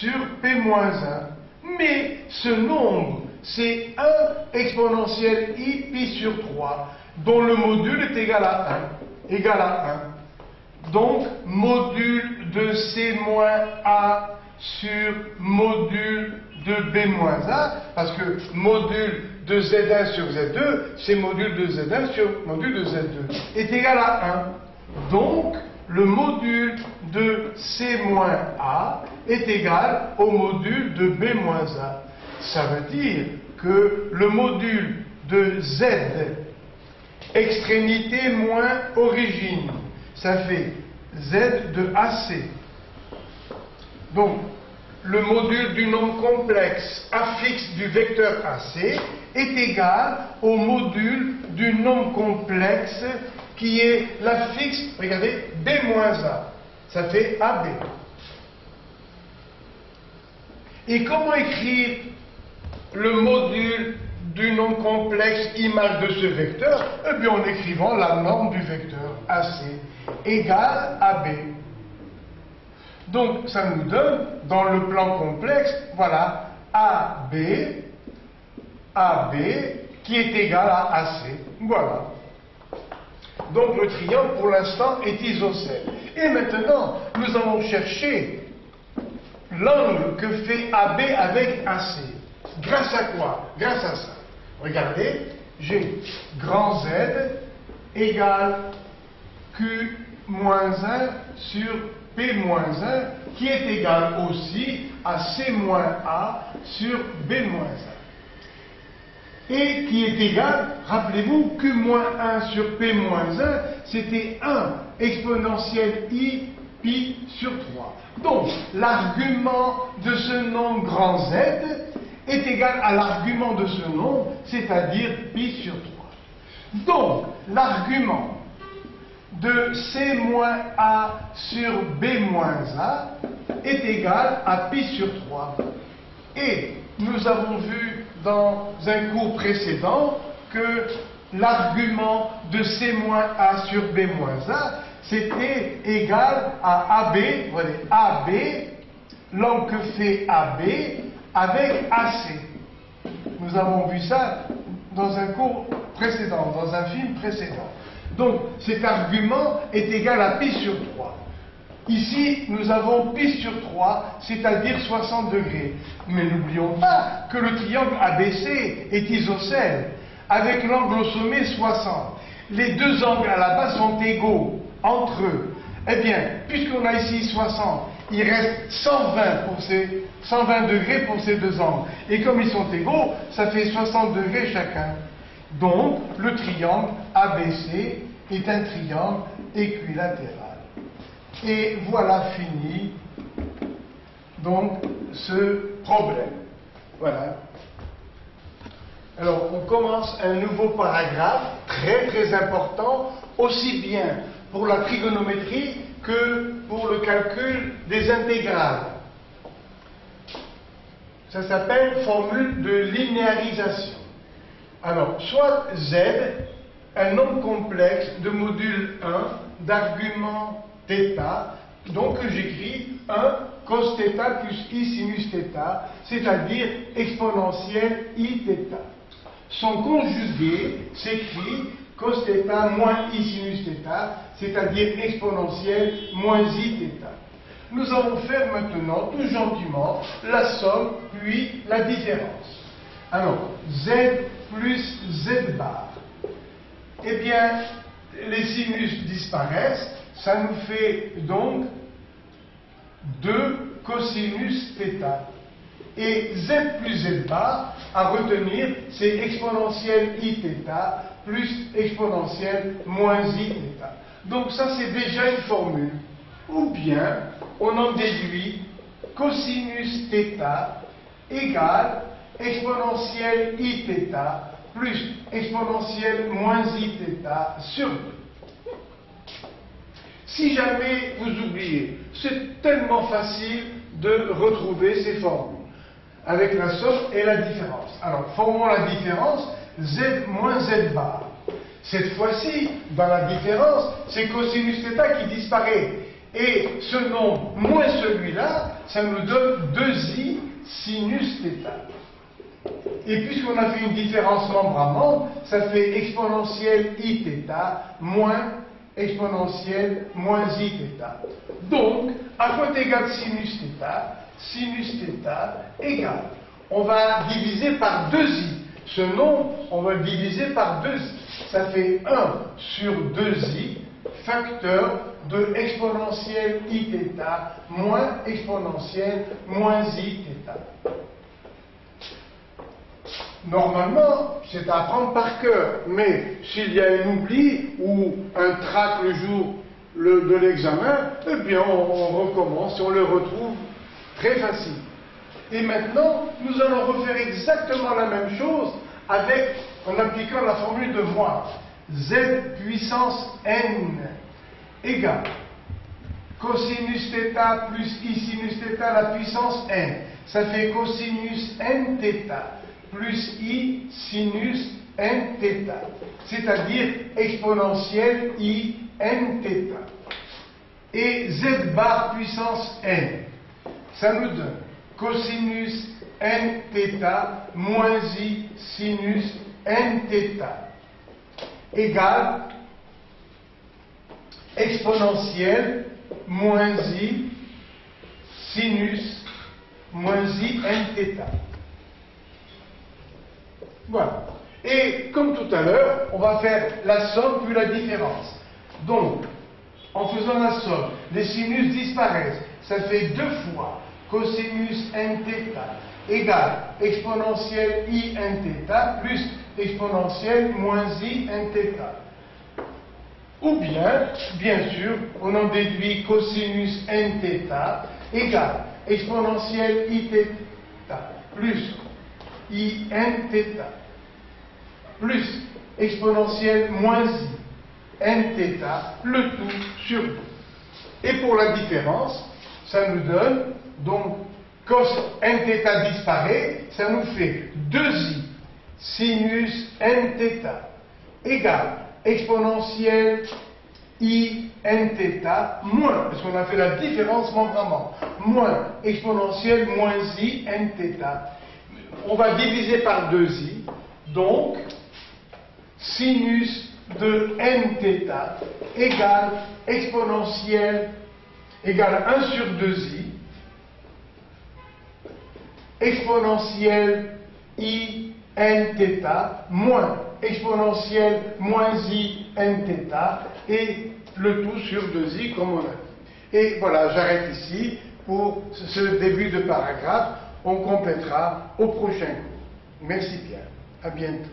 sur P-1. Mais ce nombre, c'est 1 exponentielle I pi sur 3, dont le module est égal à 1. Égal à 1. Donc, module de C-A sur module de B-1, parce que module de Z1 sur Z2, c'est module de Z1 sur module de Z2, est égal à 1. Donc, le module de C-A est égal au module de B-A. Ça veut dire que le module de Z, extrémité moins origine, ça fait Z de AC. Donc, le module du nombre complexe affixe du vecteur AC est égal au module du nombre complexe qui est l'affixe, regardez, B-A. Ça fait AB. Et comment écrire le module du nombre complexe image de ce vecteur? Eh bien, en écrivant la norme du vecteur AC égale AB. Donc, ça nous donne, dans le plan complexe, voilà, AB qui est égal à AC. Voilà. Donc, le triangle, pour l'instant, est isocèle. Et maintenant, nous allons chercher l'angle que fait AB avec AC. Grâce à quoi? Grâce à ça. Regardez, j'ai grand Z égale Q-1 sur P-1 qui est égal aussi à C-A sur B-1. Et qui est égal, rappelez-vous, Q-1 sur P-1, c'était 1 exponentielle I pi sur 3. Donc, l'argument de ce nombre grand Z est égal à l'argument de ce nombre, c'est-à-dire pi sur 3. Donc, l'argument de C-A sur B-A est égal à pi sur 3. Et nous avons vu dans un cours précédent que l'argument de C-A sur B-A, c'était égal à AB, voyez, AB, l'angle que fait AB avec AC. Nous avons vu ça dans un cours précédent, dans un film précédent. Donc, cet argument est égal à pi sur 3. Ici, nous avons pi sur 3, c'est-à-dire 60 degrés. Mais n'oublions pas que le triangle ABC est isocèle, avec l'angle au sommet 60. Les deux angles à la base sont égaux entre eux. Eh bien, puisqu'on a ici 60, il reste 120 degrés pour ces deux angles. Et comme ils sont égaux, ça fait 60 degrés chacun. Donc, le triangle ABC est un triangle équilatéral. Et voilà fini, donc, ce problème. Voilà. Alors, on commence un nouveau paragraphe, très très important, aussi bien pour la trigonométrie que pour le calcul des intégrales. Ça s'appelle formule de linéarisation. Alors, soit Z, un nombre complexe de module 1 d'argument θ, donc j'écris 1 cos θ plus I sinus θ, c'est-à-dire exponentielle Iθ. Son conjugué s'écrit cos θ moins I sinus θ, c'est-à-dire exponentielle moins Iθ. Nous allons faire maintenant, tout gentiment, la somme, puis la différence. Alors, Z plus Z bar. Eh bien, les sinus disparaissent, ça nous fait donc 2 cosinus θ. Et Z plus Z bar, à retenir, c'est exponentielle Iθ plus exponentielle moins Iθ. Donc ça, c'est déjà une formule. Ou bien, on en déduit cosinus θ égale exponentielle Iθ plus exponentielle moins Iθ sur 2. Si jamais vous oubliez, c'est tellement facile de retrouver ces formules, avec la somme et la différence. Alors, formons la différence, Z moins Z bar. Cette fois-ci, dans la différence, c'est cosinus θ qui disparaît. Et ce nombre moins celui-là, ça nous donne 2i sinus θ. Et puisqu'on a fait une différence membre à membre, ça fait exponentielle i θ moins exponentielle moins i θ. Donc, à quoi est égal sinus θ égale. On va diviser par 2i. Ce nombre, on va le diviser par 2i. Ça fait 1 sur 2i, facteur de exponentielle i θ moins exponentielle moins i θ. Normalement, c'est à apprendre par cœur, mais s'il y a un oubli ou un trac le jour de l'examen, eh bien on recommence et on le retrouve très facile. Et maintenant, nous allons refaire exactement la même chose en appliquant la formule de moins. Z puissance n égale cosinus θ plus i sinus θ la puissance n. Ça fait cosinus n θ plus i sinus n θ, c'est-à-dire exponentielle i n θ. Et z bar puissance n, ça nous donne cosinus n θ moins i sinus n θ égale exponentielle moins i sinus moins i n θ. Voilà. Et comme tout à l'heure, on va faire la somme puis la différence. Donc, en faisant la somme, les sinus disparaissent. Ça fait 2 fois cosinus n θ égale exponentielle i n θ plus exponentielle moins i n θ. Ou bien sûr, on en déduit cosinus n θ égale exponentielle i θ plus i n θ plus exponentielle moins i n θ, le tout sur 2. Et pour la différence, ça nous donne, donc, cos n θ disparaît, ça nous fait 2i sinus n θ égale exponentielle i n θ moins, parce qu'on a fait la différence membre à membre, moins exponentielle moins i n θ. On va diviser par 2i, donc sinus de n θ égale exponentielle égale 1 sur 2i exponentielle i n θ moins exponentielle moins i n θ et le tout sur 2i comme on a dit. Et voilà, j'arrête ici pour ce début de paragraphe. On complétera au prochain cours. Merci bien. À bientôt.